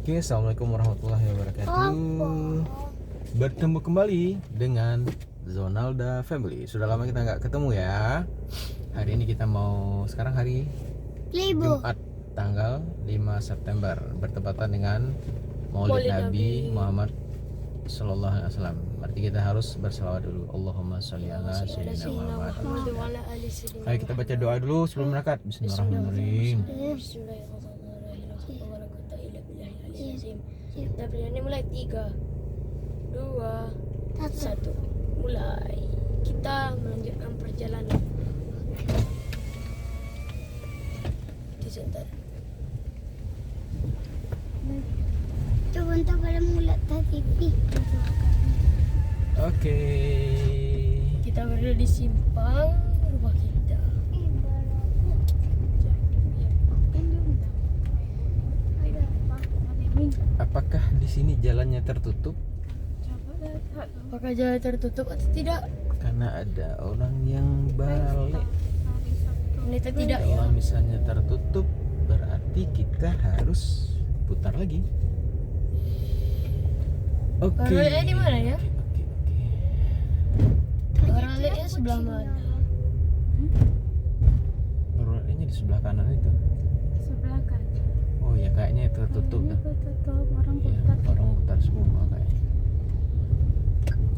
Oke, assalamualaikum warahmatullahi wabarakatuh. Bertemu kembali dengan Zonalda Family. Sudah lama kita nggak ketemu ya. Hari ini kita mau, sekarang hari Jumat tanggal 5 September bertepatan dengan Maulid Nabi Muhammad Sallallahu Alaihi Wasallam. Berarti kita harus berselawat dulu. Allahumma sholli ala sayyidina Muhammad. Ayo kita baca doa dulu sebelum berangkat. Bismillahirrahmanirrahim. Kita berani mulai 3, 2, 1. Mulai. Kita melanjutkan perjalanan. Sebentar. Coba pada mulut TV. Oke. Kita berada di simpang rumah kita. Apakah di sini jalannya tertutup? Apakah jalan tertutup atau tidak? Karena ada orang yang balik. Ternyata tidak ya. Kalau misalnya tertutup, berarti kita harus putar lagi. Oke. Orang lihatnya di mana ya? Oke. Orang lihatnya sebelah mana? Barunya di sebelah kanan itu. Sebelah kanan. Oh ya, kayaknya itu tertutup dah. Tertutup, orang Ya, putar. orang putar semua kayaknya.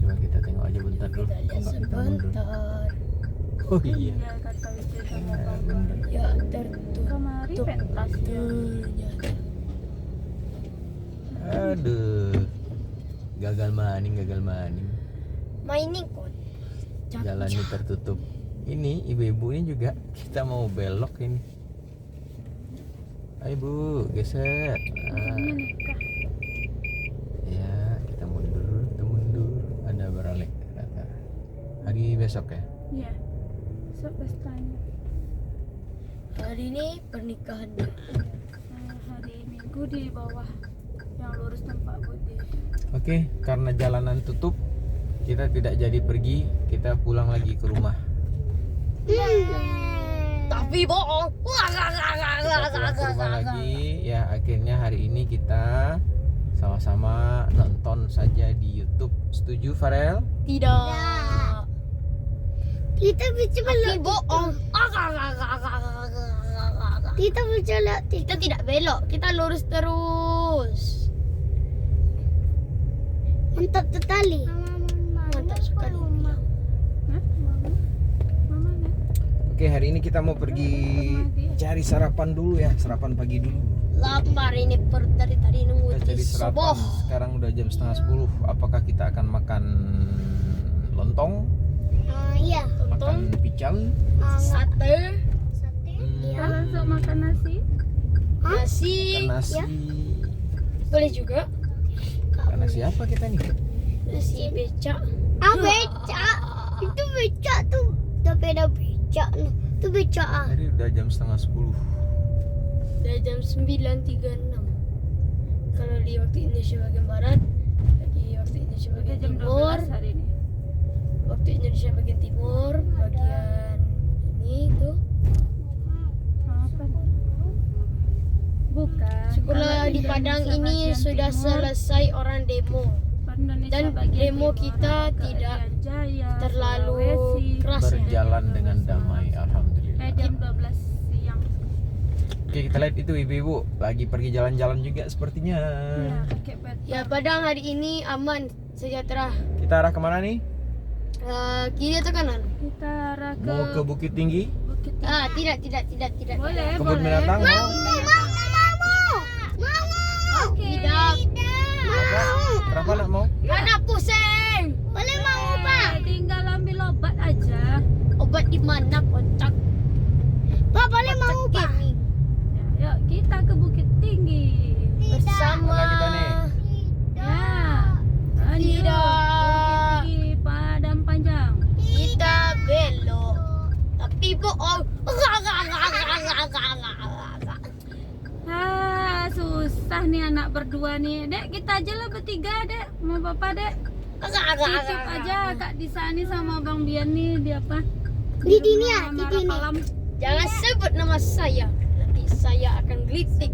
Coba kita tengok aja bentar dulu. Kita lihat Enggak, kita mundur. sebentar. Oh iya. Iya, kata Wicu sama Ya, Bang. bener. Ya tertutup. Kemari pentasnya. Ternyata. Aduh. Gagal maning. Mining kon. Jalannya tertutup. Ini ibu-ibu ini juga kita mau belok ini. Ayo Bu, geser. Nah, Menikah. ya kita mundur. Ada beralek ternyata. Hari besok ya. Iya. Besok pestanya. Hari ini pernikahannya. Hari Minggu di bawah yang lurus tempat Budi. Oke, karena jalanan tutup, kita tidak jadi pergi. Kita pulang lagi ke rumah. Tapi bohong. Kita pulang ke rumah lagi. Ya, akhirnya hari ini kita sama-sama nonton saja di YouTube. Setuju, Farel? Tidak. Kita bisa Tapi belok. bohong. Kita bisa belok. Kita tidak belok. Kita lurus terus. Mantap sekali. Mantap sekali. Hah? Mama nih. Oke, hari ini kita mau pergi cari sarapan dulu ya, sarapan pagi dulu. Lapar ini perut dari tadi nunggu Kita cari di sarapan. subuh. Sekarang udah jam 9:30. Apakah kita akan makan lontong, Iya. makan pical, Sate, Sate. Kita langsung makan nasi. nasi, makan nasi? boleh juga. Makan nasi apa kita nih? Nasi becak. Becak. Itu becak tuh. Tapi ada becak. Itu becak. Tadi udah jam 9:30. Dari jam 9.36. Kalau di waktu Indonesia bagian barat, di waktu Indonesia bagian Jam timur, 12 hari ini. waktu Indonesia bagian timur, bagian ini tuh. Apa? Bukan. Syukurlah Kalau di Padang Indonesia ini bagian sudah timur, selesai orang demo. Indonesia Dan bagian demo timur, kita ke tidak Irian Jaya, terlalu Sulawesi. keras ya. Berjalan dengan damai, alhamdulillah. Jam 12 siang. Oke, kita lihat itu ibu-ibu lagi pergi jalan-jalan juga sepertinya. Iya, pakai pet. Ya Padang hari ini aman, sejahtera. Kita arah kemana nih? Kiri atau kanan? Kita arah ke Mau ke Bukit Tinggi? Bukit Tinggi. Tidak. Boleh, Kebun boleh. binatang? Mau? Tidak. Kenapa nak mau? Karena pusing. Boleh mau Pak? Tinggal ambil obat aja. Obat di mana kocak? Pak boleh mau Pak? Ya, yuk kita ke Bukit Tinggi. Bersama. Mana kita nih? Ya. Ayo, Tidak. Bukit Tinggi Padang Panjang. Kita belok. Tapi bohong. Susah nih anak berdua nih. Dek, kita aja lah bertiga, Dek. Sama Bapak, Dek. Titip aja Kak Disani sama Bang Bian nih di apa? Di sini ya, rumah di sini. Kolam. Jangan sebut nama saya. Nanti saya akan gelitik.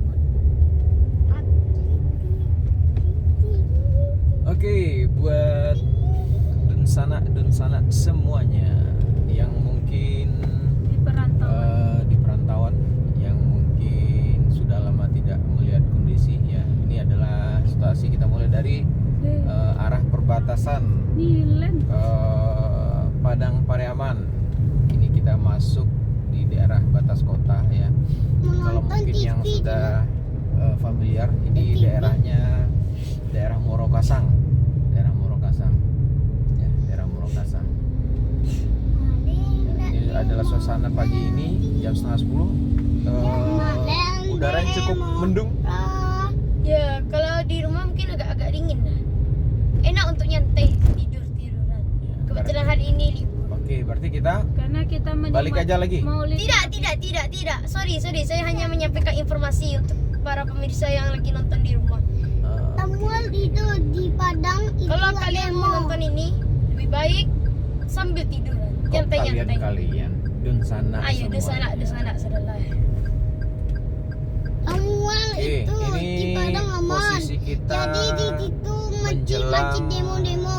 Nilen. Padang Pariaman. Ini kita masuk di daerah batas kota ya. Kalau mungkin yang sudah familiar, ini daerahnya daerah Morokasang. Daerah Morokasang. Ya, daerah Morokasang. Ya, ini adalah suasana pagi ini jam 9:30. Udaranya cukup mendung. Ya, kalau di rumah mungkin agak-agak dingin lah. Enak untuk nyantai, tiduran. Ya, Kebetulan hari ini libur. Oke, berarti kita Karena kita balik aja lagi. Maulid. Tidak. Sorry. Saya hanya menyampaikan informasi untuk para pemirsa yang lagi nonton di rumah. Samuel itu di Padang itu Kalau ada kalian demo. mau nonton ini, lebih baik sambil tiduran. Nyantai-nyantai. Kalian dun sana Ayo, di semua. sana, saudara. Samuel Oke, itu di ini Padang aman. posisi kita Jadi di situ menjelang- macet demo-demo.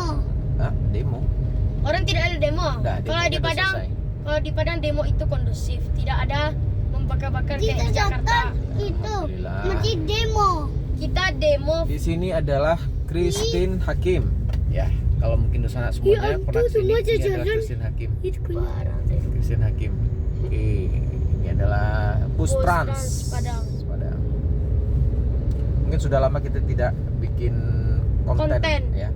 Ah, demo. Orang tidak ada demo. Udah, Kalau demonya di udah Padang, selesai. demo itu kondusif, tidak ada membakar-bakar Di kayak di Jakarta. itu Alhamdulillah. masih demo. Kita demo. Di sini adalah Christine Hakim. Ya, kalau mungkin di sana semuanya Ya, pernah itu kesini. semua Ini adalah jajaran. Christine Hakim. Itu Christine Hakim. Oke, ini adalah Bus Bus Trans Trans Padang. Padang. Mungkin sudah lama kita tidak bikin konten. Konten. Ya.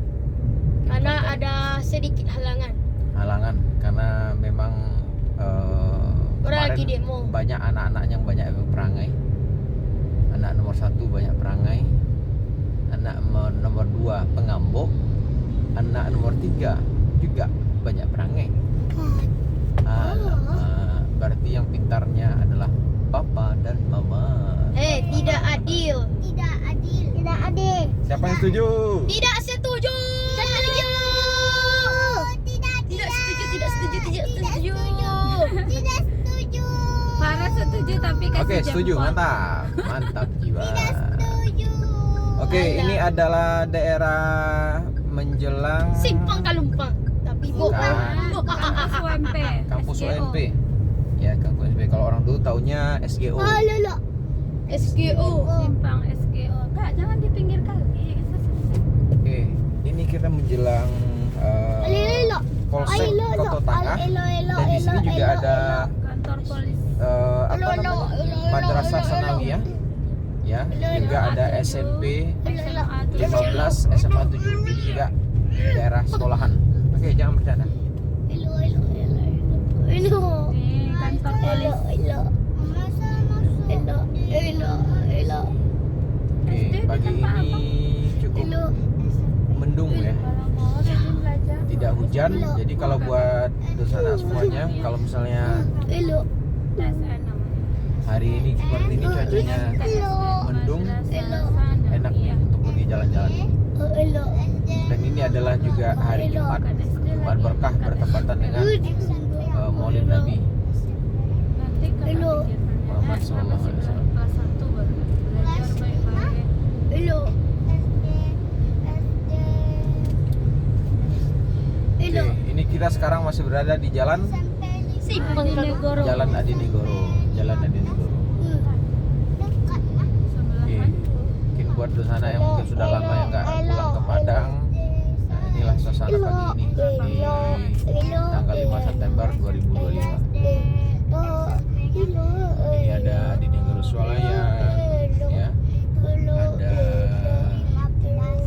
Karena ada sedikit halangan. Karena memang Orang lagi kemarin demo. banyak anak-anak yang banyak perangai. Anak nomor 1 banyak perangai, anak nomor 2 pengambok, anak nomor 3 juga banyak perangai. Alamak, berarti yang pintarnya adalah papa dan mama. Tidak adil. tidak adil. Siapa yang setuju? Tidak setuju. Tidak setuju. Tidak setuju. Farah setuju tapi kasih Oke, setuju. jempol. Mantap jiwa. Setuju. Oke, ini adalah daerah menjelang Simpang Kalumpang. Tapi Bukan. Kampus UMP. kampus SGO. UMP. Ya, kampus UMP. Kalau orang dulu taunya SGO. Lolo. SGO. Simpang SGO. Kak, jangan di pinggir kali. Oke, ini kita menjelang Lolo. Polsek Koto Tangah. Dan di sini juga ada Kantor polisi. apa namanya? Madrasah Sanawiyah. Ya, juga ada SMP 15, SMA 7. Jadi juga daerah sekolahan. Oke, jangan bercanda. Nih, kantor polisi. Oke, pagi ini cukup mendung ya. Kalau mau rajin belajar. Tidak hujan. Jadi kalau buat dosana semuanya, kalau misalnya TSN namanya. hari ini seperti ini cuacanya mendung, enak nih untuk pergi jalan-jalan. Dan ini adalah juga hari Jumat. Jumat berkah bertepatan dengan Maulid Nabi Nanti ke Muhammad Sallallahu Alaihi Wasallam. kelas 1 baru belajar baik-baik. Oke, ini kita sekarang masih berada di jalan Simpang Kalumpang. Jalan Adinegoro. Jalan Adinegoro. Oke, mungkin buat dosana yang mungkin sudah lama yang nggak pulang ke Padang. Nah, inilah suasana pagi ini di tanggal 5 September 2025. Ini ada Adinegoro Swalayan, ya. Ada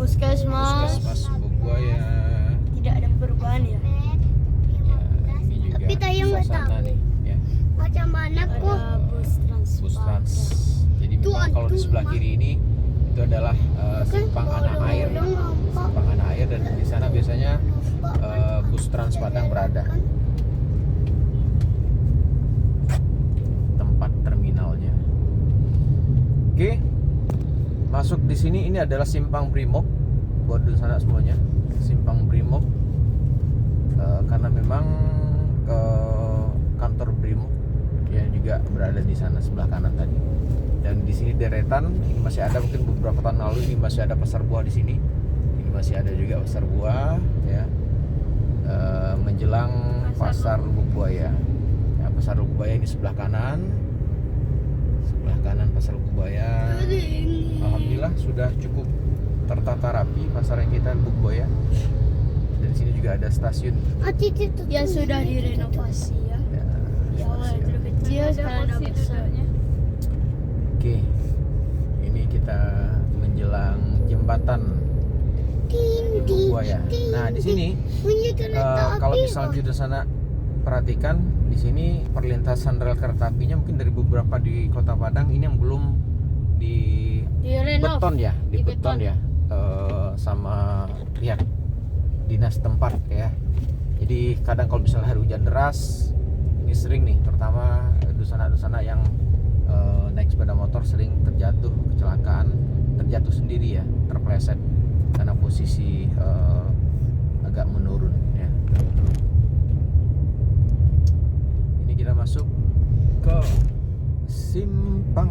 Puskesmas. Puskesmas Bubuaya. Tidak ada perubahan ya. Ya, ini juga Tapi Tayo nggak suasana tahu. nih, ya. Macam mana kok? Ada bus trans. Bus Trans. Jadi memang kalau di sebelah kiri ini itu adalah simpang anak air. Simpang anak air, dan di sana biasanya bus Trans Padang berada. Tempat terminalnya. Oke. Masuk di sini, ini adalah simpang Brimob buat di sana semuanya. Simpang Brimob. Karena memang kantor Brimob ya juga berada di sana sebelah kanan tadi. Dan di sini deretan ini masih ada, mungkin beberapa tahun lalu ini masih ada pasar buah di sini. Ini masih ada juga pasar buah ya. Menjelang pasar Lubukbuaya. Ya, pasar Lubukbuaya ini sebelah kanan. Sebelah kanan pasar Lubukbuaya. Alhamdulillah sudah cukup tertata rapi pasar yang kita Lubukbuaya. dari sini juga ada stasiun. Yang sudah direnovasi ya. Ya, Di awal stasiun. itu kecil, Ada sekarang udah kursi besar. duduknya. Oke, ini kita menjelang jembatan Buaya. Nah di sini kalau misalnya di sana perhatikan, di sini perlintasan rel kereta apinya mungkin dari beberapa di Kota Padang ini yang belum di Direnov. beton ya, di Di beton beton. ya, sama pihak dinas tempat ya. Jadi kadang kalau misalnya hari hujan deras, ini sering nih, terutama dusana-dusana yang naik sepeda motor sering terjatuh, kecelakaan, terjatuh sendiri ya, terpleset karena posisi agak menurun ya. Ini kita masuk ke Simpang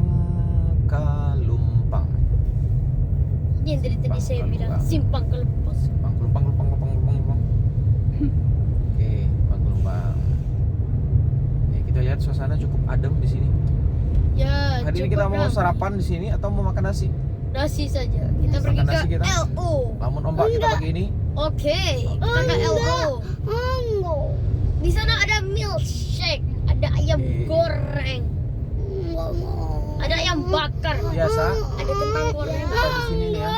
Kalumpang. Ini yang dari tadi saya bilang simpang kelepos. Simpang Kalumpang. Oke, Simpang Kalumpang. Ya, kita lihat suasana cukup adem di sini. Ya, Hari ini kita mau sarapan di sini atau mau makan nasi? nasi saja. Kita pergi Makan nasi ke kita. LO. Lamun ombak kita pagi ini. Oke, kita ke LO. Di sana ada milkshake, ada ayam Oke. goreng, ada ayam bakar, Biasa. ada kentang goreng. Kita di sini nih ya.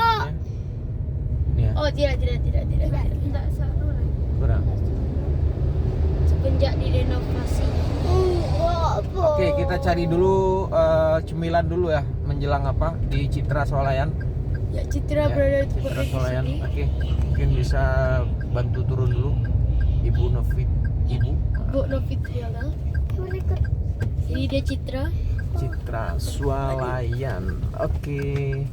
Nih ya. Oh tidak. Enggak satu lagi. Kurang. Semenjak direnovasi. Oke, kita cari dulu cemilan dulu ya menjelang apa di Citra Swalayan. Ya Citra Ya, berada di Citra tempat Swalayan. sini. Oke, mungkin bisa bantu turun dulu, Ibu Novit. Ibu Bu Novitriana. Ini dia Citra. Citra Swalayan. Oke.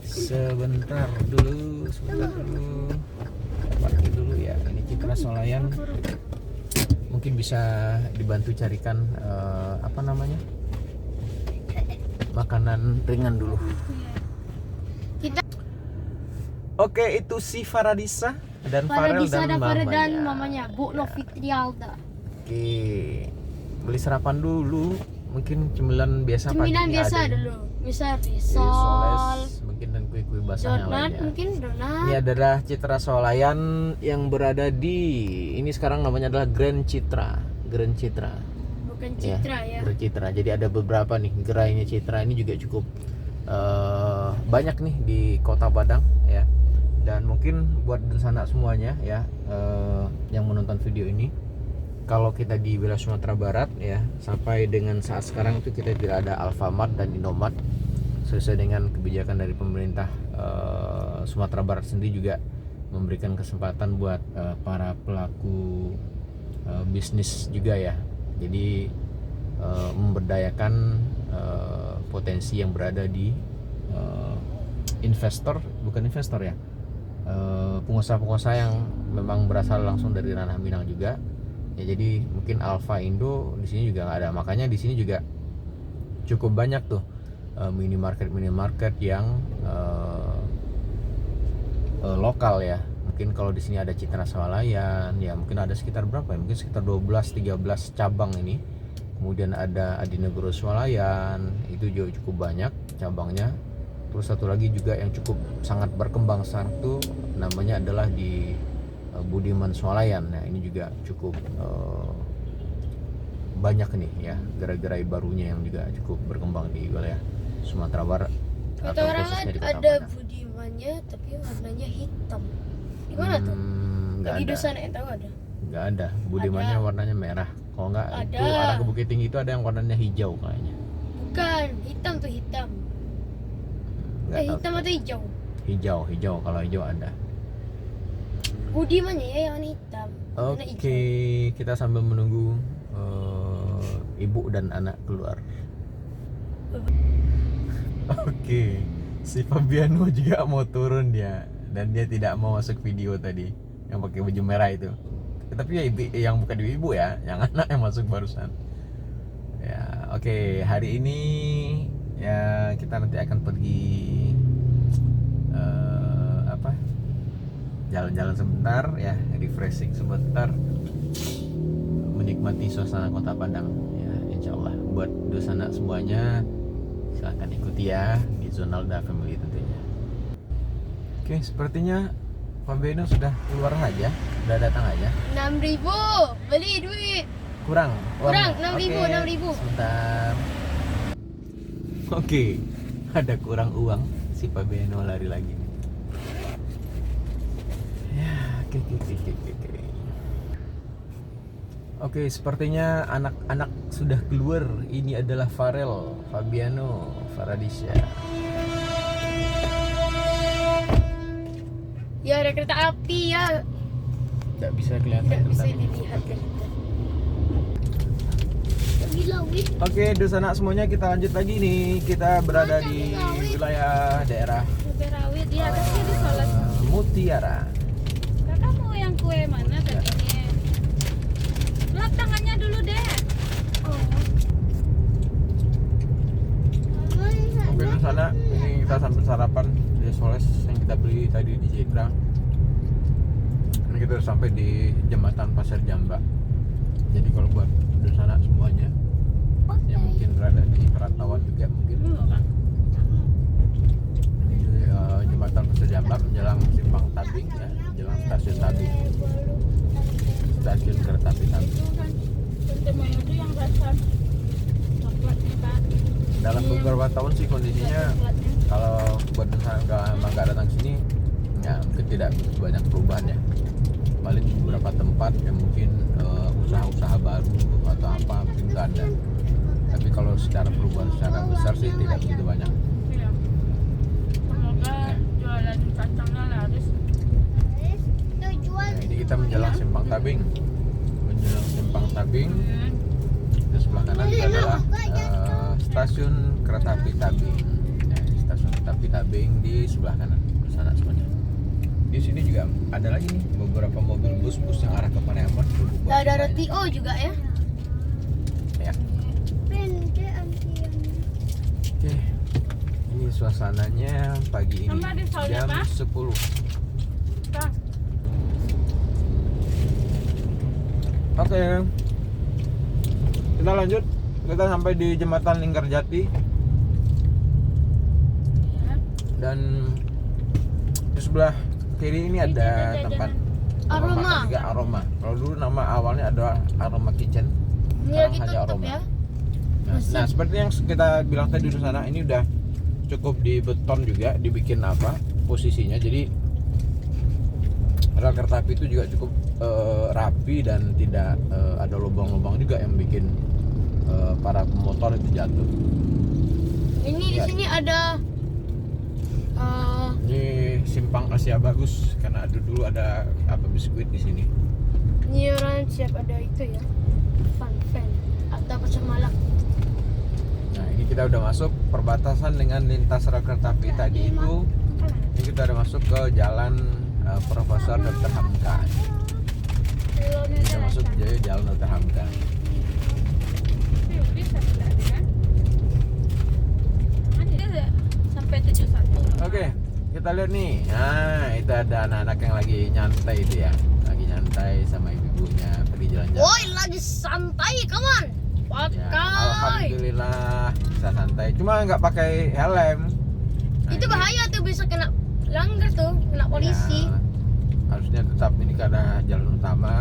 Sebentar dulu. Parkir dulu ya. Ini Citra Swalayan. Mungkin bisa dibantu carikan apa namanya? Makanan ringan dulu. Kita Oke, itu si Faradisa dan Farel Paradisa dan ada Farel mamanya. dan mamanya Bu Ya. Novitrialda. Oke. Beli sarapan dulu. Mungkin cemilan biasa pagi Cemilan ini biasa ada. dulu. Misal Risoles, risol, mungkin dan kue-kue basah yang donat, lainnya. mungkin donat. Ini adalah Citra Swalayan yang berada di ini sekarang namanya adalah Grand Citra. Bukan Citra ya. Grand Citra. Jadi ada beberapa nih gerainya Citra ini juga cukup banyak nih di Kota Padang ya. Dan mungkin buat sana semuanya ya yang menonton video ini, kalau kita di wilayah Sumatera Barat ya, sampai dengan saat sekarang itu kita tidak ada Alfamart dan Indomart. Sesuai dengan kebijakan dari pemerintah Sumatera Barat sendiri juga memberikan kesempatan buat para pelaku bisnis juga ya. Jadi memberdayakan potensi yang berada di bukan investor ya, pengusaha-pengusaha yang memang berasal langsung dari ranah Minang juga. Ya, jadi mungkin Alfa Indo di sini juga nggak ada. Makanya di sini juga cukup banyak tuh minimarket yang lokal ya. Mungkin kalau di sini ada Citra Swalayan ya, mungkin ada sekitar berapa ya? Mungkin sekitar 12-13 cabang ini. Kemudian ada Adinegoro Swalayan, itu juga cukup banyak cabangnya. Terus satu lagi juga yang cukup sangat berkembang sekarang tuh namanya adalah di Budiman Swalayan. Nah, ini juga cukup banyak nih ya gerai-gerai barunya yang juga cukup berkembang di wilayah Sumatera Barat. Kata atau orang khususnya di Kota ada Padang. Budimannya tapi warnanya hitam. Gimana tuh? Nggak Bagi ada. dosen yang tahu ada. Nggak ada. Budimannya warnanya merah. Kalau nggak itu Ada. arah ke Bukit Tinggi itu ada yang warnanya hijau kayaknya. Bukan, hitam tuh hitam. Nggak tahu. Hitam atau hijau? Hijau. Kalau hijau ada. Budimannya ya yang hitam. Warna Oke, hijau. kita sambil menunggu ibu dan anak keluar. Oke, si Fabiano juga mau turun dia, dan dia tidak mau masuk video tadi yang pakai baju merah itu. Tapi ya yang bukan ibu ya, yang anak yang masuk barusan. Ya, oke, hari ini ya kita nanti akan pergi jalan-jalan sebentar ya, refreshing sebentar, menikmati suasana Kota Padang ya, insyaallah. Buat dosana semuanya silahkan ikuti ya di Zonalda Family tentunya. Oke, sepertinya Pak Beno sudah keluar aja, sudah datang aja. 6.000 beli duit. Kurang. Kurang, uangnya. 6.000, Oke, 6.000. Sebentar. Oke, ada kurang uang. Si Pak Beno lari lagi nih. Ya, oke. Oke, sepertinya anak-anak sudah keluar. Ini adalah Farel, Fabiano, Faradisha. Ya ada kereta api ya. Tidak bisa kelihatan. Tidak bisa kereta api. dilihat kan. Gila, wih. Oke, Dusana semuanya kita lanjut lagi nih. Kita berada di wilayah daerah Rawit ya kan sini sholat. Mutiara. Kakak mau yang kue mana tadi nih? Lap tangannya dulu deh. Oke, Dusana, ini kita sambil sarapan di Soles yang kita beli tadi di Citra. Ini kita udah sampai di jembatan Pasir Jamba. Jadi kalau buat Dusana semuanya yang mungkin berada di perantauan juga mungkin. Ini jembatan Pasir Jamba menjelang Simpang Tabing ya, menjelang stasiun Tabing, stasiun kereta api Tabing. Teman itu yang rasa coklatnya Pak. Dalam beberapa tahun sih kondisinya kalau buat nggak datang sini ya mungkin tidak begitu banyak perubahan ya, paling beberapa tempat yang mungkin usaha-usaha baru atau apa mungkin nggak ada, tapi kalau secara perubahan secara besar sih tidak begitu banyak. Iya. Semoga jualan kacangnya laris. Tujuan Nah, ini kita menjelang Simpang Tabing, di sebelah kanan itu adalah stasiun kereta api Tabing. Nah, stasiun kereta api Tabing di sebelah kanan sana semuanya. Di sini juga ada lagi nih beberapa mobil bus yang arah ke Pariaman. Ada RTO juga ya. Ya. Oke. Ini suasananya pagi ini Tambah di soalnya, jam Pak. 10. Pak, Oke. Kita lanjut. Kita sampai di jembatan Linggarjati ya. dan di sebelah kiri ini ada tempat Aroma. makan juga Aroma. Kalau dulu nama awalnya ada Aroma Kitchen. Ini Sekarang lagi hanya tutup Aroma. ya. Nah, seperti yang kita bilang tadi di sana, ini udah cukup di beton juga, dibikin apa posisinya. Jadi rel kereta api itu juga cukup rapi dan tidak ada lubang-lubang juga yang bikin para pemotor itu jatuh. Ini di Ya. sini ada Ini simpang Asia bagus karena dulu ada apa biskuit di sini. ini orang siap ada itu ya. Fan atau pasar malak. Nah, ini kita udah masuk perbatasan dengan lintas rel kereta api tadi itu. Ini kita udah masuk ke jalan Profesor Dr. Hamka. Ini kita masuk jadi jalan Dr. Hamka. Bisa tidak ya? Ada sampai 71. Oke, kita lihat nih. Nah, itu ada anak-anak yang lagi nyantai itu ya. Lagi nyantai sama ibu-ibunya pergi jalan-jalan. Woi, lagi santai, kawan. Ya, Pakai. alhamdulillah bisa santai. Cuma nggak pakai helm. Nah, Itu ini- bahaya tuh, bisa kena langgar tuh, kena polisi. Ya, harusnya tetap ini karena jalan utama.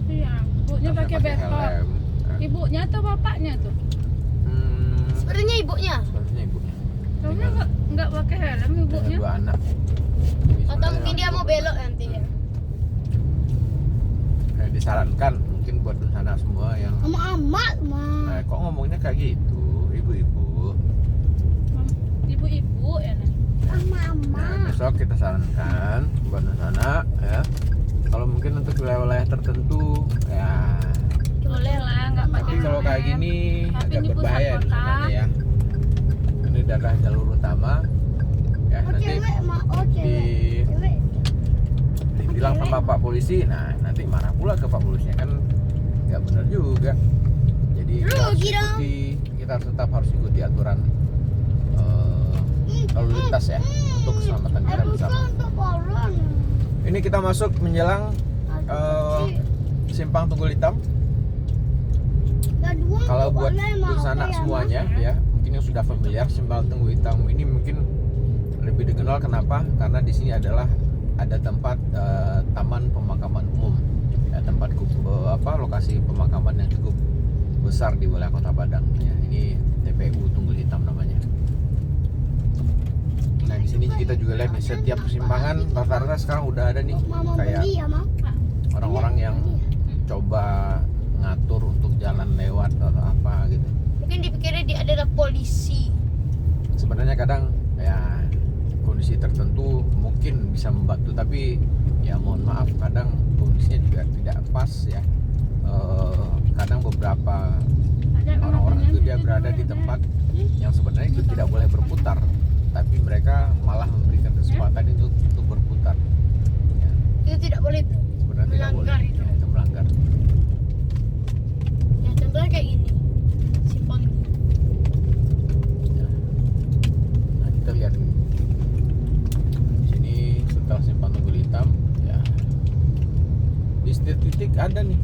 Iya, ibunya harusnya pakai backup. helm. Nah, Ibunya atau bapaknya tuh? Sepertinya ibunya. Sepertinya ibunya. Kamu Dengan- nggak pakai helm dengan ibunya? 2 anak. Jadi Atau sebenarnya mungkin dia mau belok nanti ya. disarankan mungkin buat sana semua yang amat mah. kok ngomongnya kayak gitu, ibu-ibu. Ibu-ibu ya nih. Nah, besok kita sarankan buat sana ya. Kalau mungkin untuk wilayah-wilayah tertentu ya. Boleh lah, nggak pakai Tapi kalau kayak helm. gini Tapi agak di pusat berbahaya di kota. sana ya. Ini adalah jalur utama. Ya, Oh nanti cewek mah, oh di cewek. dibilang sama Pak Polisi, nah nanti marah pula ke Pak Polisinya kan nggak benar juga. Jadi kita harus Rugi dong. kita tetap harus ikuti aturan lalu lintas ya untuk keselamatan kita bersama. Untuk orang. Ini kita masuk menjelang Simpang Tunggul Hitam. Kalau buat di sana semuanya ya, mungkin yang sudah familiar Simpang Tunggul Hitam ini mungkin lebih dikenal kenapa? Karena di sini adalah ada tempat taman pemakaman umum, ya, tempat lokasi pemakaman yang cukup besar di wilayah Kota Padang. Ya, ini TPU Tunggul Hitam namanya. Nah di sini kita juga lihat nih, setiap persimpangan rata-rata sekarang udah ada nih Mama kayak beli ya, Mam? orang-orang yang coba ngatur untuk jalan lewat atau apa gitu. Mungkin dipikirnya dia adalah polisi. Sebenarnya kadang ya kondisi tertentu mungkin bisa membantu, tapi ya mohon maaf kadang kondisinya juga tidak pas ya. Kadang beberapa orang-orang itu dia berada di tempat yang sebenarnya itu tidak boleh berputar, tapi mereka malah memberikan kesempatan itu untuk berputar. Ya, Itu tidak boleh, bro. sebenarnya tidak boleh. Melanggar itu. Ya, itu melanggar. Ya contohnya kayak gini. Simpang ini. Ya. Nah kita lihat nih. Di sini setelah simpang Tunggul Hitam, ya di setiap titik ada nih.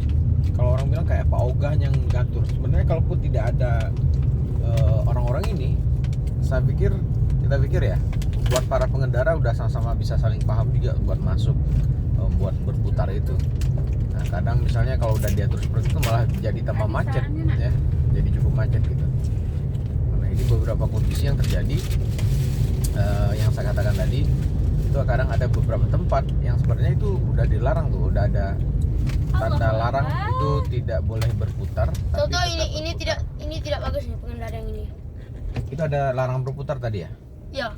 Kalau orang bilang kayak Pak Ogah yang ngatur. Sebenarnya kalaupun tidak ada orang-orang ini, kita pikir ya, buat para pengendara udah sama-sama bisa saling paham juga buat masuk, buat berputar itu. Nah kadang misalnya kalau udah diatur seperti itu malah jadi tambah macet, ya, jadi cukup macet gitu. Nah ini beberapa kondisi yang terjadi, yang saya katakan tadi, itu kadang ada beberapa tempat yang sebenarnya itu udah dilarang tuh, udah ada tanda larang itu tidak boleh berputar. Contoh tapi ini tidak bagus nih pengendara yang ini. itu ada larangan berputar tadi ya, Ya.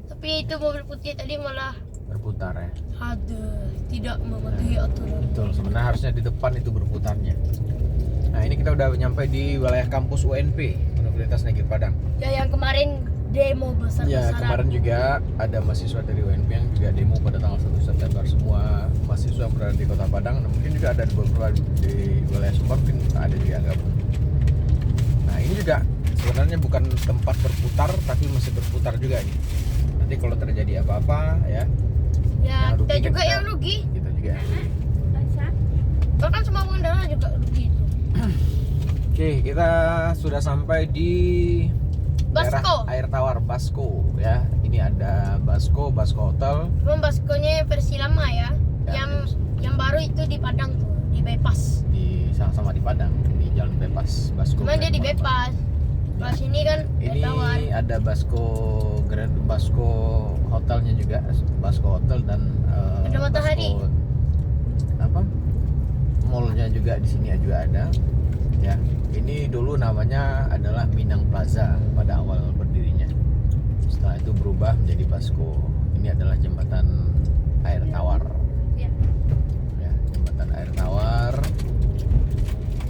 Tapi itu mobil putih tadi malah berputar ya. tidak mematuhi aturan. Betul, sebenarnya harusnya di depan itu berputarnya. Nah ini kita udah nyampe di wilayah kampus UNP, Universitas Negeri Padang. Ya yang kemarin demo besar-besaran. Ya kemarin juga ada mahasiswa dari UNP yang juga demo pada tanggal 1 September. Semua mahasiswa yang berada di Kota Padang, nah, mungkin juga ada di beberapa di wilayah Sumbar, mungkin ada juga yang gabung. Nah ini juga sebenarnya bukan tempat berputar, tapi masih berputar juga nih. Nanti kalau terjadi apa-apa ya, Ya yang rugi kita kan juga yang rugi. kita juga yang rugi. Bahkan semua pengendara juga rugi itu. Oke, kita sudah sampai di daerah Basko. Air Tawar, Basko ya. Ini ada Basko Hotel. Cuma Baskonya versi lama ya. Ya, Yang baru itu di Padang tuh, di bypass. di sama-sama di Padang, di Jalan Bypass Basko. Cuman dia di Grand bypass. Kalau sini kan Ini Air Tawar. ada Basko hotelnya juga, Basko Hotel dan Ada matahari. apa? Mallnya juga di sini juga ada. Ya, ini dulu namanya adalah Minang Plaza pada awal berdirinya. Setelah itu berubah menjadi Basko. Ini adalah jembatan Air Tawar. Ya. Ya, jembatan Air Tawar.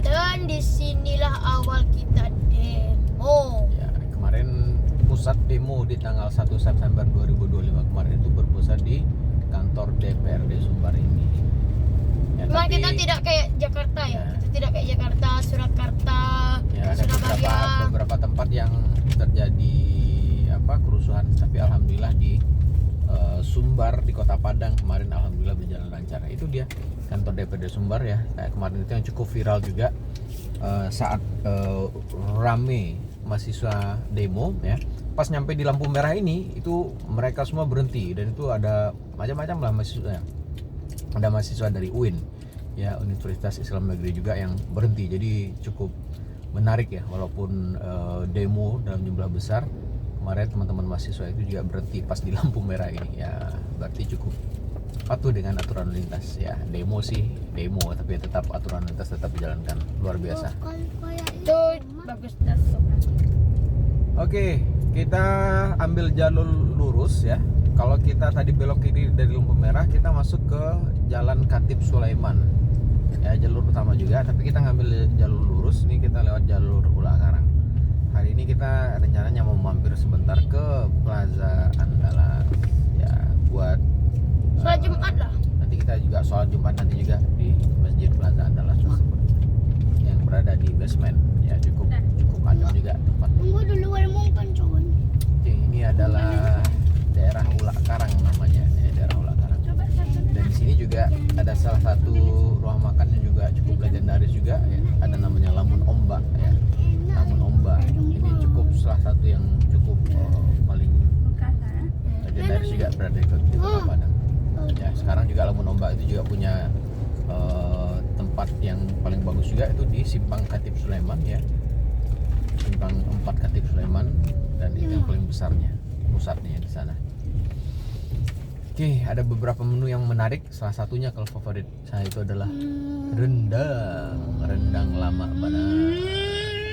Dan disinilah awal kita demo. Ya, kemarin pusat demo di tanggal 1 September 2025 kemarin itu berpusat di kantor DPRD Sumbar ini. Ya, Cuma tapi kita tidak kayak Jakarta ya. Ya. Kita tidak kayak Jakarta, Surakarta, ya ada Surabaya. beberapa tempat yang terjadi kerusuhan, tapi alhamdulillah di Sumbar di Kota Padang kemarin alhamdulillah berjalan lancar. Itu dia kantor DPRD Sumbar ya. Kayak kemarin itu yang cukup viral juga saat rame mahasiswa demo ya. Pas nyampe di lampu merah ini itu mereka semua berhenti, dan itu ada macam-macam lah mahasiswa. Ada mahasiswa dari UIN ya, Universitas Islam Negeri juga yang berhenti. Jadi cukup menarik ya, walaupun demo dalam jumlah besar. Kemarin teman-teman mahasiswa itu juga berhenti pas di lampu merah ini ya, berarti cukup patuh dengan aturan lalu lintas ya. Demo sih demo, tapi tetap aturan lalu lintas tetap dijalankan, luar biasa. Itu bagus dah. Oke, kita ambil jalur lurus ya. Kalau kita tadi belok kiri dari lampu merah, kita masuk ke Jalan Khatib Sulaiman ya, jalur utama juga, tapi kita ngambil jalur lurus. Ini kita lewat jalur Ulak Karang. Hari ini kita rencananya mau mampir sebentar ke Plaza Andalas ya, buat Sholat Jumat lah. nanti kita juga sholat Jumat nanti juga di Masjid Plaza Andalas tersebut yang berada di basement ya. Cukup adem juga tempat. Tunggu dulu, ada mau pencon. Oke, ini adalah daerah Ulak Karang namanya ya, daerah Ulak Karang. Dan di sini juga ada salah satu ruang makan yang juga cukup legendaris juga ya, ada namanya Lamun Ombak ya. Lamun Ombak ini cukup salah satu yang cukup paling legendaris juga berada di Kota Padang ya. juga Lamun Ombak itu juga punya tempat yang paling bagus juga itu di Simpang Khatib Sulaiman ya. Simpang 4 Khatib Sulaiman, dan itu yang paling besarnya, pusatnya di sana. Oke, ada beberapa menu yang menarik. Salah satunya kalau favorit saya itu adalah rendang lama banget.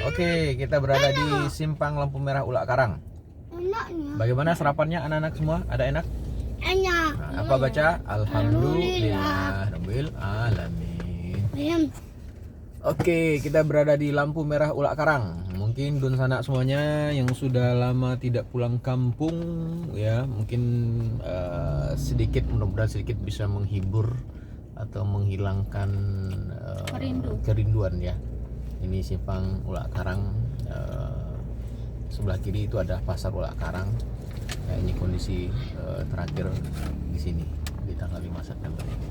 Oke, kita berada di Simpang Lampu Merah Ulak Karang. Enaknya. Bagaimana sarapannya anak-anak semua? Ada enak? Enak. Nah, apa baca? Alhamdulillah Rabbil Alamin. Ayam. Oke, kita berada di Lampu Merah Ulak Karang. Mungkin Dun Sanak semuanya yang sudah lama tidak pulang kampung ya, mungkin sedikit, mudah-mudahan sedikit bisa menghibur atau menghilangkan kerinduan ya. Ini Simpang Ulak Karang, sebelah kiri itu ada Pasar Ulak Karang. Nah, ini kondisi terakhir di sini di tanggal 5 September ini.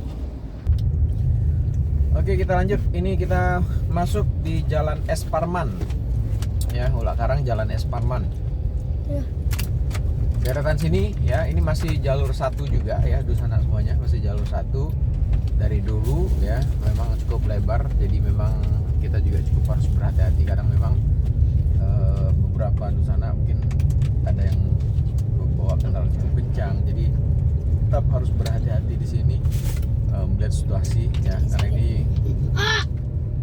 Oke, kita lanjut. Ini kita masuk di Jalan Es Parman. Ya, Ulak Karang Jalan Es Parman. Ya. Deretan sini ya, ini masih jalur 1 juga ya, di sana semuanya masih jalur 1 dari dulu ya, memang cukup lebar, jadi memang kita juga cukup harus berhati-hati. Kadang memang beberapa di sana mungkin ada yang bawa kendaraan cukup kencang, jadi tetap harus berhati-hati di sini melihat situasi ya, karena ini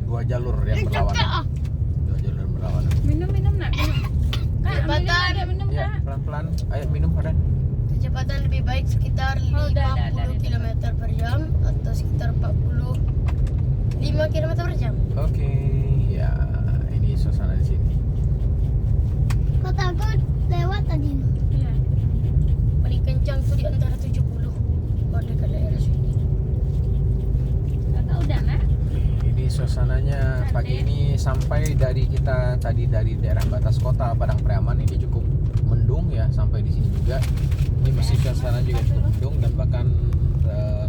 2 jalur yang berlawanan. 2 jalur yang berlawanan. Minum nak minum. Kak, ambilin ada minum Ya, Kak. pelan-pelan. Ayo minum pada. Kecepatan lebih baik sekitar 50 km per jam atau sekitar 45 km per jam. Oke, ya ini suasana di sini. Kota aku lewat tadi. Iya. Paling kencang tuh di antara 70 kalau dekat daerah sini. Kakak udah nak? Ini suasananya pagi ini sampai dari kita tadi dari daerah batas kota Padang Priaman ini cukup mendung ya, sampai di sini juga. Ini masih suasana juga cukup mendung dan bahkan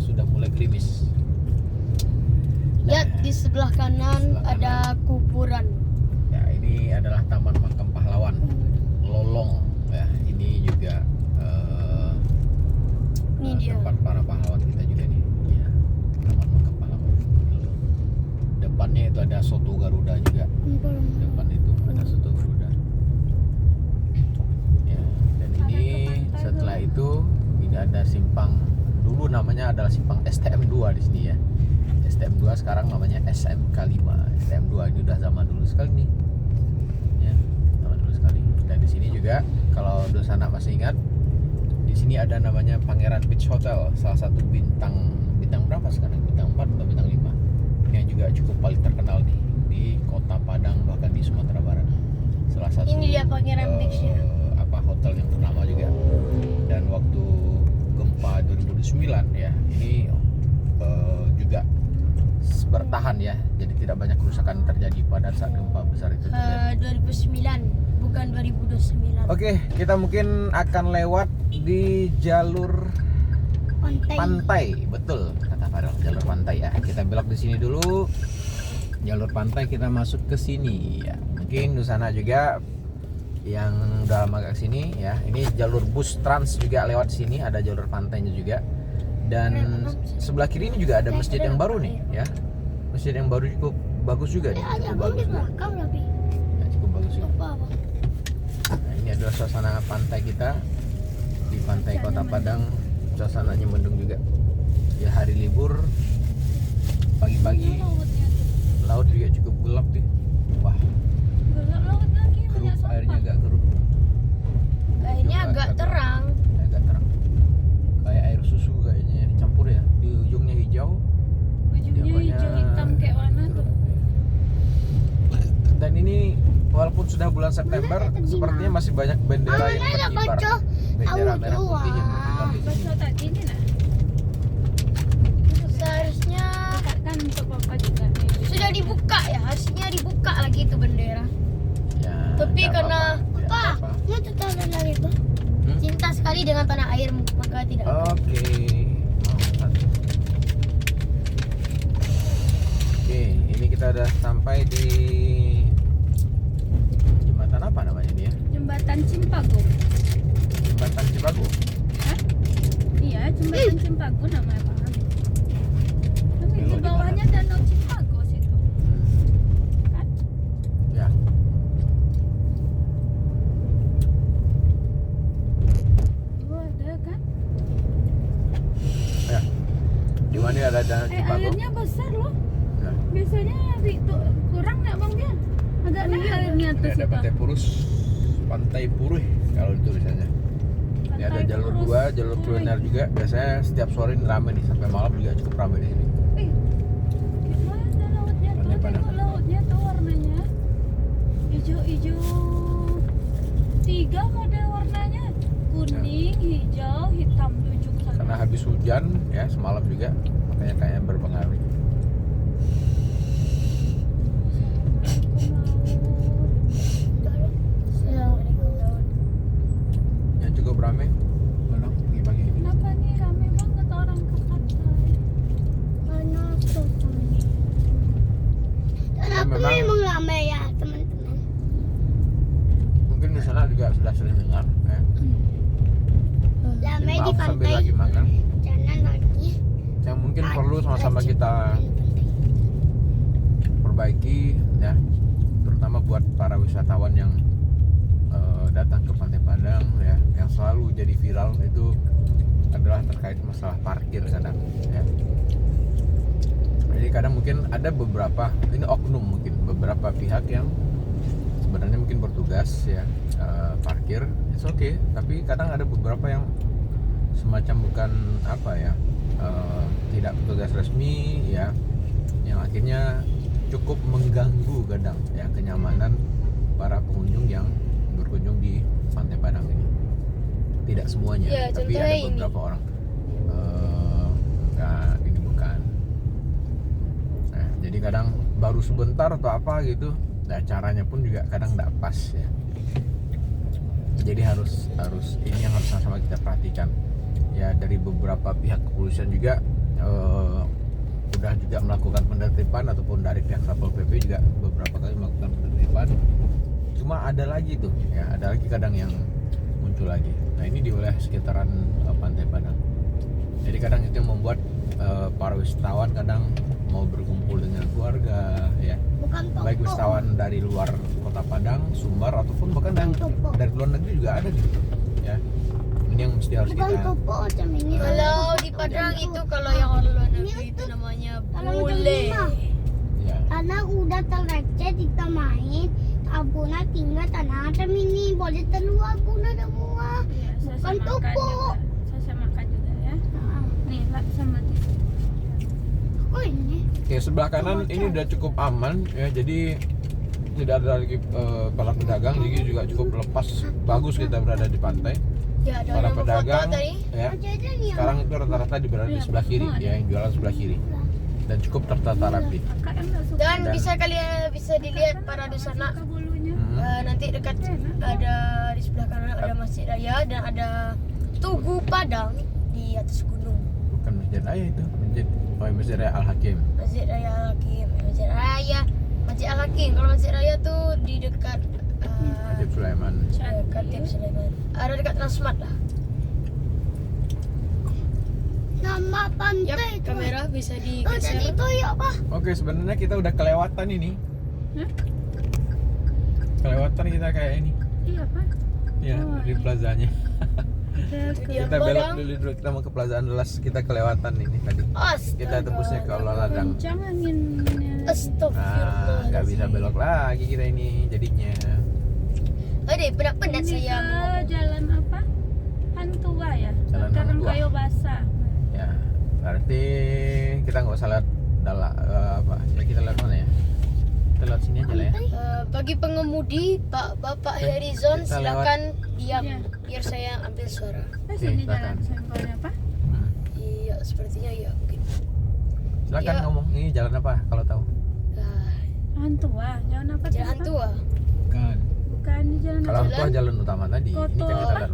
sudah mulai gerimis. Lihat di sebelah kanan Sebelah ada kuburan. Ya, ini adalah Taman Makam Pahlawan Lolong ya. Ini juga Ini dia. tempat para pahlawan kita juga nih. Ya, Taman Makam Pahlawan. Depannya itu ada soto Garuda juga. Depan itu ada soto Garuda. Ya, dan ini setelah itu ini ada simpang, dulu namanya adalah simpang STM 2 di sini ya. STM 2 sekarang namanya SMK 5. STM 2 ini udah zaman dulu sekali nih. Ya, zaman dulu sekali. Dan di sini juga kalau Dosana masih ingat, di sini ada namanya Pangeran Beach Hotel, salah satu bintang berapa sekarang? Bintang 4 atau bintang 5? Yang juga cukup paling terkenal nih di Kota Padang, bahkan di Sumatera Barat. Salah satu Ini dia Pangeran Beach-nya. hotel yang ternama juga. Dan waktu gempa 2009 ya, ini juga bertahan ya, jadi tidak banyak kerusakan terjadi pada saat gempa besar itu terjadi. 2009 bukan 2029. Oke, kita mungkin akan lewat di jalur pantai, betul kata Farel, jalur pantai ya. Kita belok di sini dulu, jalur pantai, kita masuk ke sini ya. Mungkin di sana juga yang udah lama agak sini ya. Ini jalur bus trans juga lewat sini, ada jalur pantainya juga. Dan sebelah kiri ini juga ada masjid yang baru nih ya. Masjid yang baru cukup bagus juga nih, cukup bagus juga. Ya, cukup bagus juga. Nah, ini adalah suasana pantai kita di pantai Kota Padang. Suasananya mendung juga. Ya, hari libur, pagi-pagi laut juga cukup gelap nih. Wah, Gelap laut lagi keruh, banyak sampah. airnya agak keruh. Kayaknya agak terang. Agak terang. Kayak air susu kayaknya dicampur ya. Di ujungnya hijau, Ujungnya hijau hitam kayak warna tuh. Dan ini walaupun sudah bulan September, sepertinya masih banyak bendera yang berkibar. Bendera merah putih yang berkibar di sini. Baca tadi ini nak. Seharusnya Kan untuk papa juga. sudah dibuka ya, harusnya dibuka lagi itu bendera. Ya, Tapi nggak karena- apa-apa, tidak Pak, apa-apa. Mau tutupan lagi Pak? Cinta sekali dengan tanah air, maka tidak. Oke, mantap. Oke, ini kita udah sampai di jembatan apa namanya ini ya? Jembatan Cimpago. Jembatan Cibago. Hah? Iya, jembatan Cimpago namanya Pak. ada danau Cipago. Airnya besar loh. Nah, Biasanya itu kurang nggak Bang Bian? Agak naik airnya ini tuh ada Pantai Purus, Pantai Purih kalau itu tulisannya. Ini ada jalur 2, jalur kuliner juga. Biasanya setiap sore ini rame nih, sampai malam juga cukup rame di sini. Gimana lautnya tuh? Pantai Padang. Tengok lautnya tuh warnanya hijau-hijau. 3 model warnanya, kuning, hijau, hitam di ujung sana. Karena habis hujan ya semalam juga, makanya kayaknya berpengaruh. Assalamualaikum laut. Ya cukup rame. Mana pagi-pagi ini. Kenapa nih rame banget orang ke pantai? Mana tuh? Kenapa memang- memang ramai ya teman-teman? Mungkin di sana juga sudah sering dengar. Ya. Ramai di Maaf sambil pantai. lagi makan. Jangan lagi. Yang mungkin perlu sama-sama kita perbaiki ya, terutama buat para wisatawan yang datang ke Pantai Padang ya, yang selalu jadi viral itu adalah terkait masalah parkir kadang ya. Jadi kadang mungkin ada beberapa, ini oknum mungkin beberapa pihak yang sebenarnya mungkin bertugas ya parkir, it's okay, tapi kadang ada beberapa yang semacam bukan apa ya, tidak petugas resmi ya, yang akhirnya cukup mengganggu kadang ya kenyamanan para pengunjung yang berkunjung di Pantai Padang ini. Tidak semuanya, Ya, tapi contohnya ada ini. beberapa orang. Enggak, ini bukan. Nah, jadi kadang baru sebentar atau apa gitu, nah caranya pun juga kadang nggak pas ya. Jadi harus ini yang harus sama-sama kita perhatikan. Ya dari beberapa pihak kepolisian juga udah juga melakukan penertiban, ataupun dari pihak Satpol PP juga beberapa kali melakukan penertiban. Cuma ada lagi tuh ya, ada lagi kadang yang muncul lagi. Nah ini di wilayah sekitaran Pantai Padang. Jadi kadang itu yang membuat para wisatawan kadang mau berkumpul dengan keluarga ya, Bukan baik toko. wisatawan dari luar Kota Padang, Sumbar, ataupun bahkan dari luar negeri juga ada gitu ya. Ini yang mesti harus Bukan kita toko macam ini. Kalau di Padang itu kalau yang orang luar negeri itu namanya Kalau bule. macam ya. Karena udah terlecet kita main, abuna tinggal tanah macam ini boleh keluar abuna semua. Iya, Bukan toko. Saya makan juga ya. Nah, Nih, lah sama tisu. oh ini. Oke, sebelah kanan ini udah cukup aman ya, jadi tidak ada lagi para pedagang, jadi juga cukup lepas, bagus kita berada di pantai. Ya, ada Para yang foto pedagang tadi. ya, Aja aja nih. sekarang itu rata-rata berada di sebelah kiri ya, yang jualan sebelah kiri dan cukup tertata rapi. Kakak yang nggak suka. Dan bisa kalian bisa dilihat pada di sana. Suka bulunya. Nanti dekat ada di sebelah kanan ada Masjid Raya dan ada Tugu Padang di atas gunung. Bukan Masjid Raya itu, Masjid Raya Al Hakim. Masjid Raya Al Hakim, Masjid Al Hakim. Kalau Masjid Raya tuh di dekat Masjid Sulaiman. Khatib Sulaiman. Ada dekat Nasmat lah. Nama Yap, pantai itu. kamera bisa Oh jadi digeser. itu ya pak. Oke, sebenarnya kita udah kelewatan ini. Hah? Kelewatan kita kayak ini. Iya, Pak. Ya, Oh, di iya. plazanya. Dia Kita belok Padang. dulu, kita mau ke Plaza Andalas, kita kelewatan ini tadi. Kita tembusnya ke Allah Ladang. Kencang anginnya. Astagfirullah. Nggak bisa belok lagi kita ini jadinya. Aduh, penat-penat Ini saya. ke jalan apa? Hantua ya? Jalan Sekarang Hantua. kayu basah. Ya, berarti kita nggak usah lihat apa? Ya kita lihat mana ya? Kita lihat sini aja lah ya. Bagi pengemudi, Bapak Herizon, kita silakan diam Iya. biar saya ambil suara. Sini silakan. jalan senggolnya Pak. Iya, sepertinya iya mungkin. Silakan Ya. ngomong. Ini jalan apa kalau tahu? Ah, Hantua, jalan apa? tuh, Jalan Pak? tua. Kan. Bukan di jalan Kalau Jalan- Antua jalan utama tadi. Ini kan Koto. kita lihat.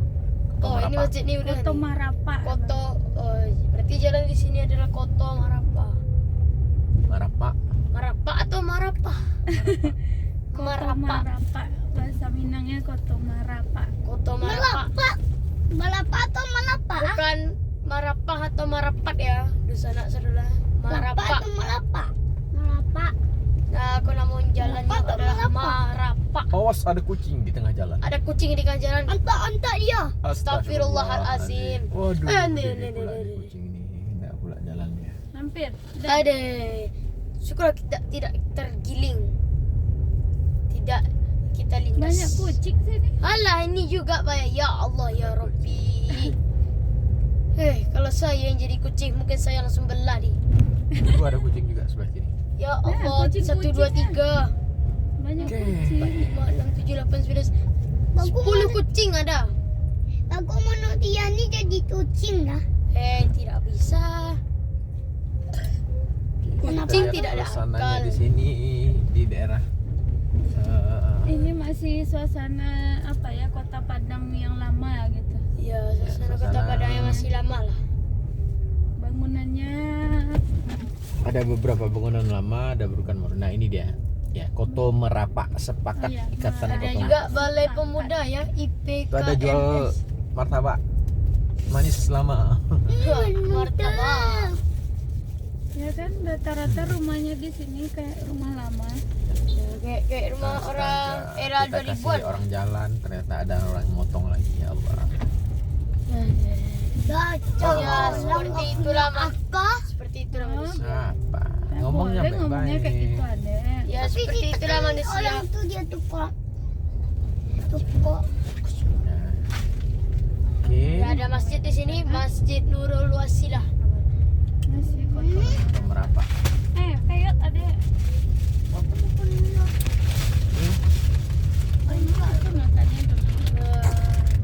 Oh, ini masjid ini udah. Koto nih. Marapa. Koto. Oh, berarti jalan di sini adalah Koto Marapa. Marapa. Marapa atau Marapa? Koto Marapa. Marapa. Bahasa Minangnya Koto Marapa. Koto Marapa. Melapa. Melapa atau melapa? Bukan Marapah atau Marapat ya, di sana saudara. Melapa Marapa. atau melapa? Melapa. Nah, aku namun jalannya Marapa atau adalah Marapa? Marapa. Awas ada kucing di tengah jalan. Ada kucing di tengah jalan. Anta dia. Astagfirullahaladzim. Waduh, Nih, ini nih, pula nih, nih nih. kucing ini enggak pula jalannya. Nampak mampir. Ada. Syukur tidak tergiling. Tidak kita lindas. Banyak kucing sini. Alah, ini juga banyak. Ya Allah ya Rabbi. Kalau saya yang jadi kucing mungkin saya langsung berlari. Itu ada kucing juga sebelah kiri. Ya Nah, Allah, kucing-kucing 1 2 3 Banyak Oke. kucing. 4 5 6 7 8 9 10 kucing ada. Aku mau Tiani jadi kucing lah. Tidak bisa. Kucing Kita tidak lihat ada suasananya akal. di sini di daerah Ini masih suasana apa ya, Kota Padang yang lama gitu. Ya, suasana suasana- Kota Padang yang masih lama lah. Bangunannya ada beberapa bangunan lama, ada berukan baru. Nah ini dia, ya Koto Merapak Sepakat Oh, iya. Ikatan Ada Koto. juga Balai Pemuda ya, IPKMS. Itu ada jual martabak manis lama. Martabak. ya kan, rata-rata rumahnya di sini kayak rumah lama. Ya, kayak rumah Nah, orang sekarang era kita kasih 2000-an. orang jalan, ternyata ada orang motong lagi, ya Allah. Ya, seperti itulah seperti itulah Oh. manusia. Apa? Nggak Ngomongnya boleh ngomongnya kayak gitu, baik-baik. Adek. Ya, seperti itulah manusia. Orang tuh dia tukang. Nah. Oke. Ya, ada masjid di sini, Masjid Nurul Wasilah. Masih kotor. Koto Merapak. Kayak Adek. Aku makannya dulu.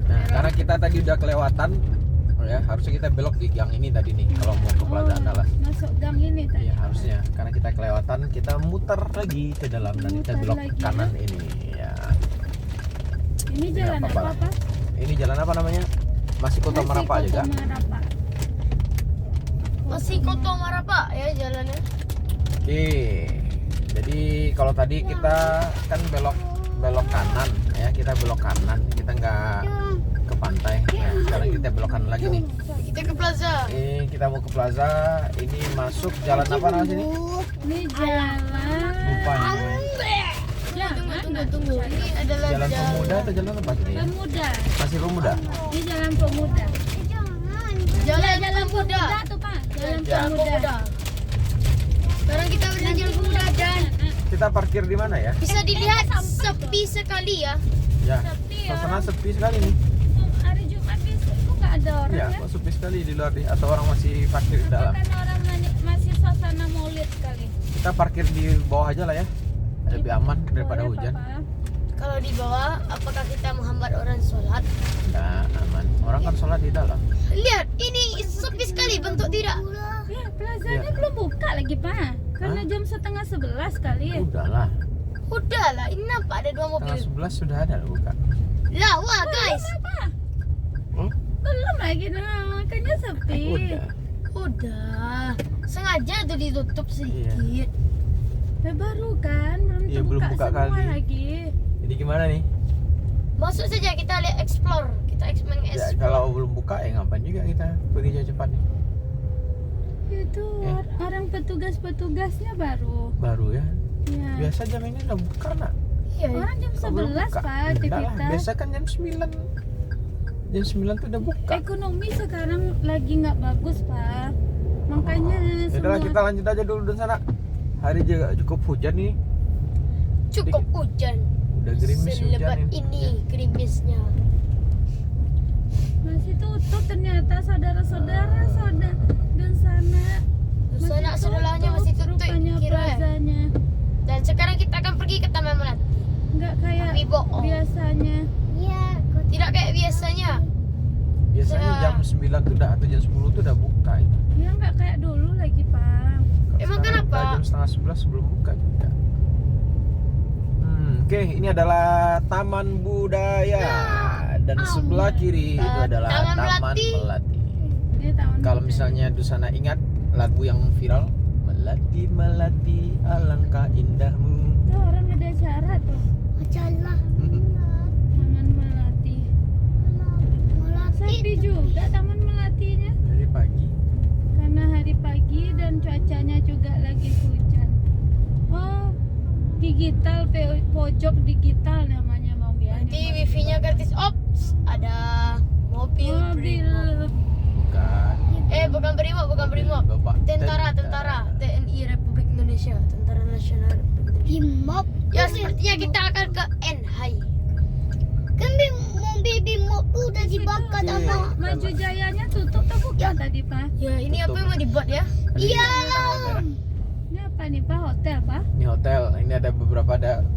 Nah, karena kita tadi udah kelewatan, ya harusnya kita belok di gang ini tadi nih kalau mau ke Plaza Andalas. Masuk gang ini tadi. Iya harusnya, karena kita kelewatan, kita muter lagi ke dalam dan kita Muter belok ke lagi, kanan ini. Ya, Ini Ini jalan apa, apa, Pak? Pak? ini jalan apa namanya? Masih Koto Masih Merapak Koto juga. Merapak. Masih Koto Merapak ya jalannya. Oke, jadi kalau tadi kita kan belok kanan, ya kita belok kanan, kita nggak ke pantai. Nah, sekarang kita belok kanan lagi nih. Kita ke Plaza. Ini kita mau ke Plaza. Ini masuk jalan apa namanya sini? Ini jalan. Lupa nih. Tunggu. Ini adalah Jalan Pemuda atau jalan apa sini? Pemuda. Masih Pemuda. Ini jalan pemuda. Jalan Pemuda. Tuh, Pak. Jalan Ya. pemuda. Sekarang kita berjalan Jalan Pemuda dan Kita parkir di mana ya? bisa dilihat sepi sekali ya. Ya, Sepi ya. suasana sepi sekali nih. Hari Jumat besok kok nggak ada orang Ya, ya? kok sepi sekali di luar nih, atau orang masih parkir di dalam. Kan orang masih suasana maulid sekali. Kita parkir di bawah aja lah ya. Lebih aman daripada Boleh, hujan. Papa. Kalau di bawah, apakah kita menghambat orang sholat? Nggak aman. Orang kan sholat di dalam. Lihat, ini sepi sekali bentuk tidak. Ya, plazanya Ya. belum buka lagi, Pak. Karena Hah? jam 10:30 kali. Udahlah. Udahlah, ini nampak ada 2 mobil. Tanggal 11 sudah ada loh buka. Lah, wah guys. Apa? Hmm? Belum lagi, nah, makanya sepi. Udah. Udah. Sengaja tuh ditutup sedikit. Ya, baru kan, belum Iya, terbuka belum buka semua kali. lagi. Jadi gimana nih? Masuk saja kita lihat explore. Kita Ya, mengeksplor. kalau belum buka ya ngapain juga kita pergi aja cepat nih. Itu Ya. orang petugasnya baru. Baru ya. Ya. Biasa jam ini udah buka nak. Iya. Orang jam Kok belum 11, buka? Pak, Enggak lah, aktivitas. biasa kan jam 9. Jam 9 tuh udah buka. Ekonomi sekarang lagi nggak bagus, Pak. Makanya Ya udahlah, semua kita lanjut aja dulu di sana. Hari juga cukup hujan nih. Cukup hujan. Udah gerimis hujan Selebat ini gerimisnya. masih tutup ternyata, saudara-saudara dan sana. Sana sebelahnya masih tutup rupanya kira. plazanya. Dan sekarang kita akan pergi ke Taman Melati. Nggak kayak Tapi bohong. biasanya. Iya, Tidak kayak biasanya. Biasanya Ya. jam 9 tuh udah atau jam 10 tuh udah buka itu. Ya nggak kayak dulu lagi, Pak. Kalau Emang sekarang kenapa? kita jam setengah 11 sebelum buka juga. Oke, ini adalah Taman Budaya dan sebelah kiri itu adalah Taman Taman Melati. Melati. Ini tahun Kalau muda. misalnya Dusana ingat lagu yang viral, Melati Melati alangkah indahmu. Tuh orang ada acara tuh, majalah. Taman Melati. Sepi juga Taman Melatinya. Dari pagi. Karena hari pagi dan cuacanya juga lagi hujan. Oh, digital, pojok digital namanya Bang Bian. Nanti wifi-nya gratis. Ops, ada mobil. Mobil. Bukan. bukan Brimob, bukan Brimob. Bapak Tentara TNI Republik Indonesia, Tentara Nasional Republik Indonesia. Bimop. Ya sepertinya kita akan ke Enhai. Kan Bimop tuh udah dibakar sama. Maju Jayanya tutup tak buka tadi Pak? Ya ini apa yang mau dibuat ya? Iya. Ini apa nih Pak? Hotel Pak? Ini hotel, ini ada beberapa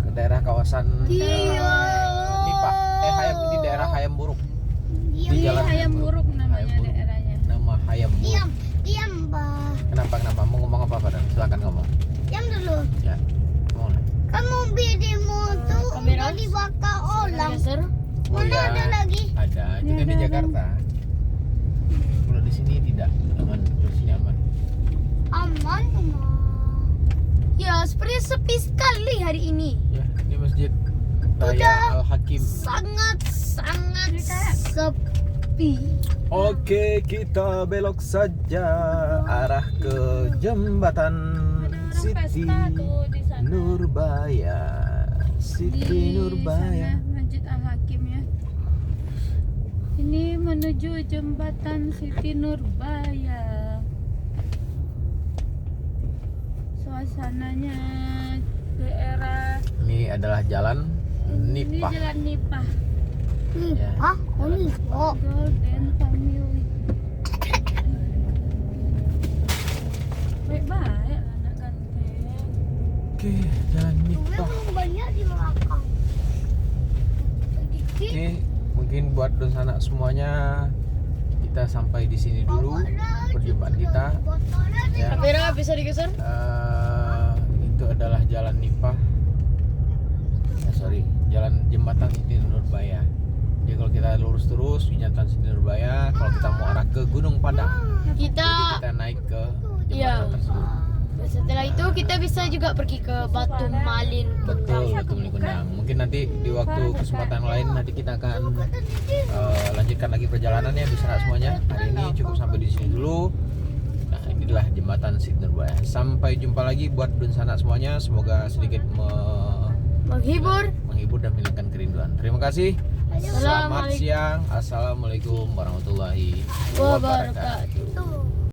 daerah kawasan Iya. Nipah. Di daerah Hayam Buruk. Di Diam, jalan Hayam Buruk namanya Hayam Buruk. daerahnya. Nama Hayam Buruk. diam, Bah. Kenapa? Mau ngomong apa Pak? Silakan ngomong. Diam dulu. Ya. Ngomong. Kan mobil demo tuh kamera. udah dibakar orang. Geser. Oh, Mana ya. ada lagi? Ada, itu kan di ada. Jakarta. Kalau di sini tidak aman, di sini aman. Aman cuma. Ya sepertinya sepi sekali hari ini. Ya, di Masjid Raya Al Hakim. Sangat sepi. Oke, kita belok saja arah ke jembatan Ada orang Siti pesta tuh di sana. Nurbaya. Siti Di Nurbaya. sana, Masjid Al Hakim ya. Ini menuju jembatan Siti Nurbaya. Suasananya daerah Ini adalah jalan ini Nipah. jalan Nipah. Ya. Hah? Oh nih. Oh. Golden Family. Baik-baik lah anak ganteng. Oke, jalan Nipah. Memang banyak di belakang. Sedikit. Oke, mungkin buat dosa semuanya kita sampai di sini dulu perjumpaan kita. Ya. Kamera bisa digeser? Itu adalah jalan Nipah. Jalan jembatan Siti Nurbaya. Jadi kalau kita lurus terus di jembatan Siti Nurbaya, kalau kita mau arah ke Gunung Padang, jadi Kita kita naik ke jembatan Iya. tersebut. setelah itu kita bisa juga pergi ke Batu Malin. Betul, Batu Gendang. Mungkin nanti di waktu kesempatan lain nanti kita akan lanjutkan lagi perjalanannya di sana semuanya. Hari ini cukup sampai di sini dulu. Nah, inilah jembatan Siti Nurbaya. Sampai jumpa lagi buat Dunsana semuanya. Semoga sedikit Menghibur. dan menghilangkan kerinduan. Terima kasih. Selamat siang. Assalamualaikum warahmatullahi wabarakatuh. Wabarakatuh.